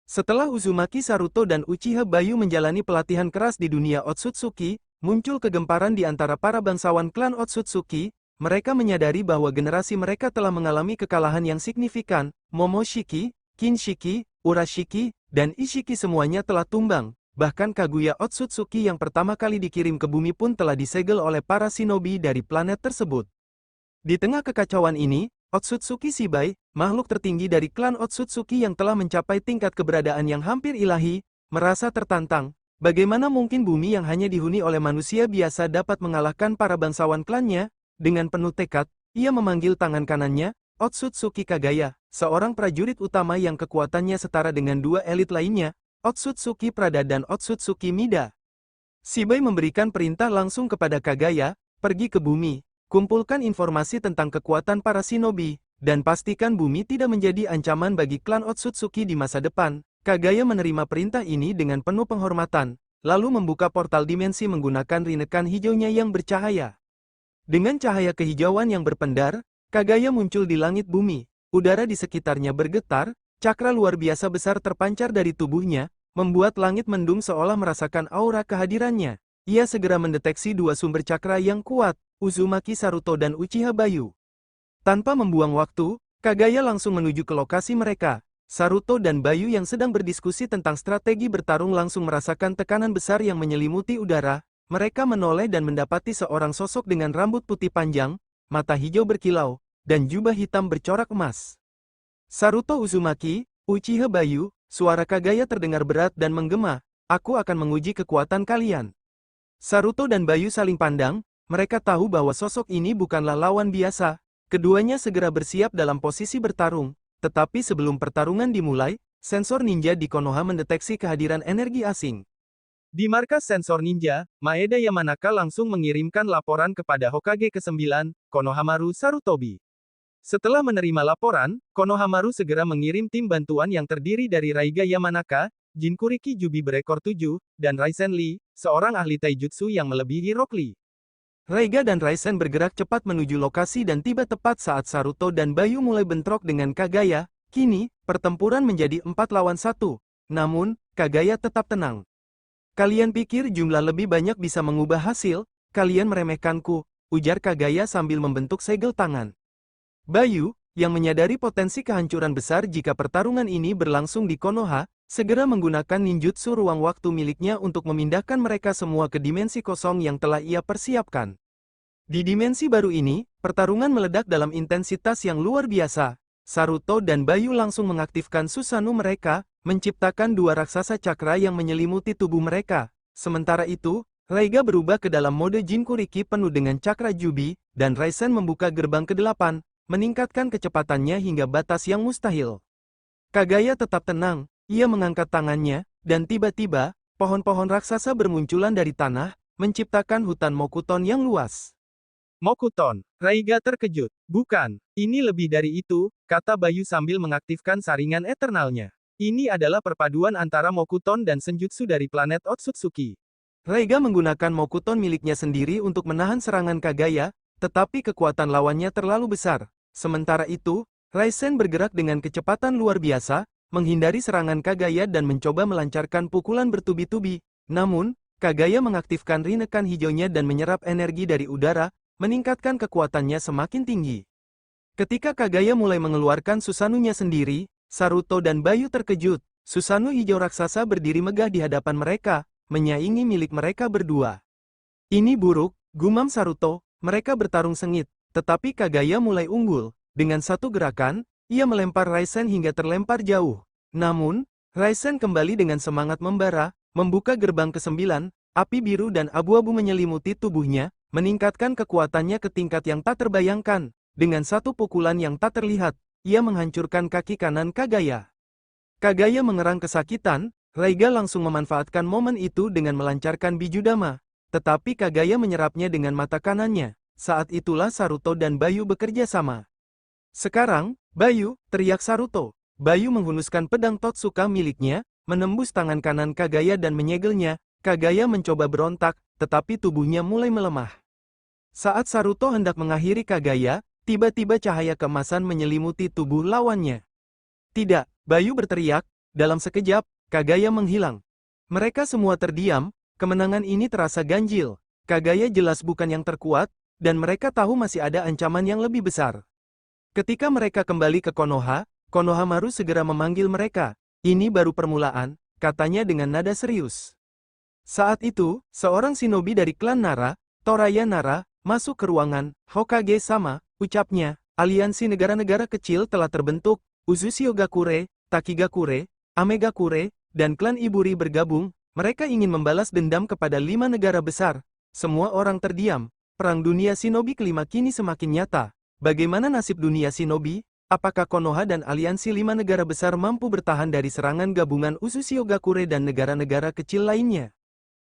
Setelah Uzumaki Saruto dan Uchiha Bayu menjalani pelatihan keras di dunia Otsutsuki, muncul kegemparan di antara para bangsawan klan Otsutsuki. Mereka menyadari bahwa generasi mereka telah mengalami kekalahan yang signifikan. Momoshiki, Kinshiki, Urashiki, dan Ishiki semuanya telah tumbang. Bahkan Kaguya Otsutsuki yang pertama kali dikirim ke bumi pun telah disegel oleh para shinobi dari planet tersebut. Di tengah kekacauan ini, Otsutsuki Shibai, makhluk tertinggi dari klan Otsutsuki yang telah mencapai tingkat keberadaan yang hampir ilahi, merasa tertantang. Bagaimana mungkin bumi yang hanya dihuni oleh manusia biasa dapat mengalahkan para bangsawan klannya? Dengan penuh tekad, ia memanggil tangan kanannya, Otsutsuki Kagaya, seorang prajurit utama yang kekuatannya setara dengan dua elit lainnya, Otsutsuki Prada dan Otsutsuki Mida. Shibai memberikan perintah langsung kepada Kagaya, pergi ke bumi, kumpulkan informasi tentang kekuatan para shinobi, dan pastikan bumi tidak menjadi ancaman bagi klan Otsutsuki di masa depan. Kagaya menerima perintah ini dengan penuh penghormatan, lalu membuka portal dimensi menggunakan rinekan hijaunya yang bercahaya. Dengan cahaya kehijauan yang berpendar, Kagaya muncul di langit bumi. Udara di sekitarnya bergetar, cakra luar biasa besar terpancar dari tubuhnya, membuat langit mendung seolah merasakan aura kehadirannya. Ia segera mendeteksi dua sumber cakra yang kuat, Uzumaki Saruto dan Uchiha Bayu. Tanpa membuang waktu, Kagaya langsung menuju ke lokasi mereka. Saruto dan Bayu yang sedang berdiskusi tentang strategi bertarung langsung merasakan tekanan besar yang menyelimuti udara. Mereka menoleh dan mendapati seorang sosok dengan rambut putih panjang, mata hijau berkilau, dan jubah hitam bercorak emas. Saruto Uzumaki, Uchiha Bayu, suara Kagaya terdengar berat dan menggema, "Aku akan menguji kekuatan kalian." Saruto dan Bayu saling pandang, mereka tahu bahwa sosok ini bukanlah lawan biasa. Keduanya segera bersiap dalam posisi bertarung, tetapi sebelum pertarungan dimulai, sensor ninja di Konoha mendeteksi kehadiran energi asing. Di markas sensor ninja, Maeda Yamanaka langsung mengirimkan laporan kepada Hokage ke-9, Konohamaru Sarutobi. Setelah menerima laporan, Konohamaru segera mengirim tim bantuan yang terdiri dari Raiga Yamanaka, Jinkuriki Jubi berekor 7, dan Raisen Lee, seorang ahli taijutsu yang melebihi Rock Lee. Raiga dan Raisen bergerak cepat menuju lokasi dan tiba tepat saat Saruto dan Bayu mulai bentrok dengan Kagaya. Kini, pertempuran menjadi 4 lawan 1. Namun, Kagaya tetap tenang. "Kalian pikir jumlah lebih banyak bisa mengubah hasil? Kalian meremehkanku," ujar Kagaya sambil membentuk segel tangan. Bayu, yang menyadari potensi kehancuran besar jika pertarungan ini berlangsung di Konoha, segera menggunakan ninjutsu ruang waktu miliknya untuk memindahkan mereka semua ke dimensi kosong yang telah ia persiapkan. Di dimensi baru ini, pertarungan meledak dalam intensitas yang luar biasa. Saruto dan Bayu langsung mengaktifkan Susanoo mereka, menciptakan dua raksasa cakra yang menyelimuti tubuh mereka. Sementara itu, Raiga berubah ke dalam mode Jinkuriki penuh dengan cakra Jubi, dan Raisen membuka gerbang ke-8, meningkatkan kecepatannya hingga batas yang mustahil. Kagaya tetap tenang, ia mengangkat tangannya, dan tiba-tiba, pohon-pohon raksasa bermunculan dari tanah, menciptakan hutan Mokuton yang luas. "Mokuton," Raiga terkejut. "Bukan, ini lebih dari itu," kata Bayu sambil mengaktifkan saringan eternalnya. "Ini adalah perpaduan antara Mokuton dan Senjutsu dari planet Otsutsuki." Raiga menggunakan Mokuton miliknya sendiri untuk menahan serangan Kagaya, tetapi kekuatan lawannya terlalu besar. Sementara itu, Raisen bergerak dengan kecepatan luar biasa, menghindari serangan Kagaya dan mencoba melancarkan pukulan bertubi-tubi. Namun, Kagaya mengaktifkan rinekan hijaunya dan menyerap energi dari udara, meningkatkan kekuatannya semakin tinggi. Ketika Kagaya mulai mengeluarkan Susanoo-nya sendiri, Saruto dan Bayu terkejut. Susanoo hijau raksasa berdiri megah di hadapan mereka, menyaingi milik mereka berdua. "Ini buruk," gumam Saruto. Mereka bertarung sengit, tetapi Kagaya mulai unggul. Dengan satu gerakan, ia melempar Raisen hingga terlempar jauh. Namun, Raisen kembali dengan semangat membara, membuka gerbang ke-9, api biru dan abu-abu menyelimuti tubuhnya, meningkatkan kekuatannya ke tingkat yang tak terbayangkan. Dengan satu pukulan yang tak terlihat, ia menghancurkan kaki kanan Kagaya. Kagaya mengerang kesakitan, Raiga langsung memanfaatkan momen itu dengan melancarkan Bijudama. Tetapi Kagaya menyerapnya dengan mata kanannya. Saat itulah Saruto dan Bayu bekerja sama. "Sekarang, Bayu," teriak Saruto. Bayu menghunuskan pedang Totsuka miliknya, menembus tangan kanan Kagaya dan menyegelnya. Kagaya mencoba berontak, tetapi tubuhnya mulai melemah. Saat Saruto hendak mengakhiri Kagaya, tiba-tiba cahaya keemasan menyelimuti tubuh lawannya. "Tidak!" Bayu berteriak, Dalam sekejap, Kagaya menghilang. Mereka semua terdiam, kemenangan ini terasa ganjil. Kagaya jelas bukan yang terkuat, dan mereka tahu masih ada ancaman yang lebih besar. Ketika mereka kembali ke Konoha, Konohamaru segera memanggil mereka. Ini baru permulaan, katanya dengan nada serius. Saat itu, seorang shinobi dari klan Nara, Toraya Nara, masuk ke ruangan. Hokage-sama, ucapnya, aliansi negara-negara kecil telah terbentuk. Uzushio-gakure, Takigakure, Amegakure, dan klan Iburi bergabung. Mereka ingin membalas dendam kepada 5 negara besar. Semua orang terdiam. Perang dunia shinobi kelima kini semakin nyata. Bagaimana nasib dunia shinobi? Apakah Konoha dan aliansi 5 negara besar mampu bertahan dari serangan gabungan Uzushio-gakure dan negara-negara kecil lainnya?